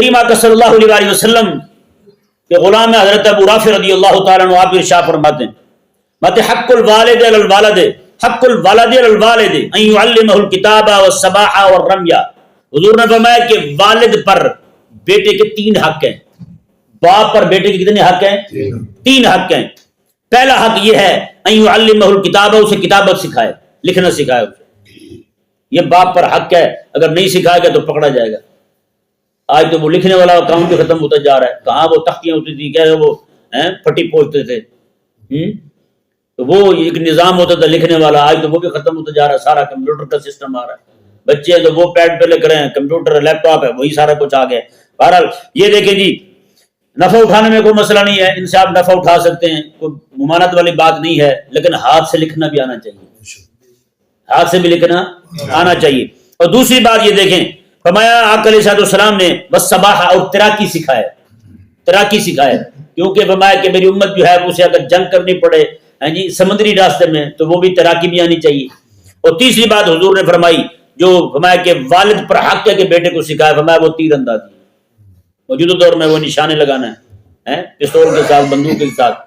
کریم آقا صلی اللہ علیہ وسلم کے غلام حضرت ابو رافع رضی اللہ تعالیٰ عنہ آپ ارشاد فرماتے ہیں ماتے حق الوالد علی الوالد حق الوالد علی الوالد ان يعلمه الكتاب والسباحة والرمي. حضور نے فرمایا کہ والد پر بیٹے کے 3 حق ہیں. باپ پر بیٹے کے کتنے حق ہیں؟ 3 حق ہیں. پہلا حق یہ ہے ان يعلمه الكتاب، اسے کتابت سکھائے، لکھنا سکھائے اسے. یہ باپ پر حق ہے، اگر نہیں سکھائے گا تو پکڑا جائے گا. آج تو وہ لکھنے والا کام بھی ختم ہوتا جا رہا ہے. کہاں وہ تختیاں ہوتی تھی، کیا وہ پھٹی پوچھتے تھے، تو وہ ایک نظام ہوتا تھا لکھنے والا. آج تو وہ بھی ختم ہوتا جا رہا ہے. سارا کمپیوٹر کا سسٹم آ رہا ہے. بچے تو وہ پیڈ پہ لکھ رہے ہیں، کمپیوٹر لیپ ٹاپ ہے، وہی سارا کچھ آ گیا. بہرحال یہ دیکھیں جی، نفع اٹھانے میں کوئی مسئلہ نہیں ہے، ان سے آپ نفع اٹھا سکتے ہیں، کوئی ممانعت والی بات نہیں ہے، لیکن ہاتھ سے لکھنا بھی آنا چاہیے. ہاتھ سے بھی لکھنا آنا چاہیے. اور دوسری بات یہ دیکھیں، فرمایا آقا علیہ الصلوۃ والسلام نے بس سباحہ اور تیراکی سکھائے. تیراکی سکھائے کیونکہ فرمایا کہ میری امت جو ہے اسے اگر جنگ کرنی پڑے جی سمندری راستے میں تو وہ بھی تیراکی بھی آنی چاہیے. اور تیسری بات حضور نے فرمائی، جو فرمایا کہ والد پر حق ہے کہ بیٹے کو سکھائے، فرمایا وہ تیر اندازی. موجودہ دور میں وہ نشانے لگانا ہے پستول کے ساتھ، بندوق کے ساتھ.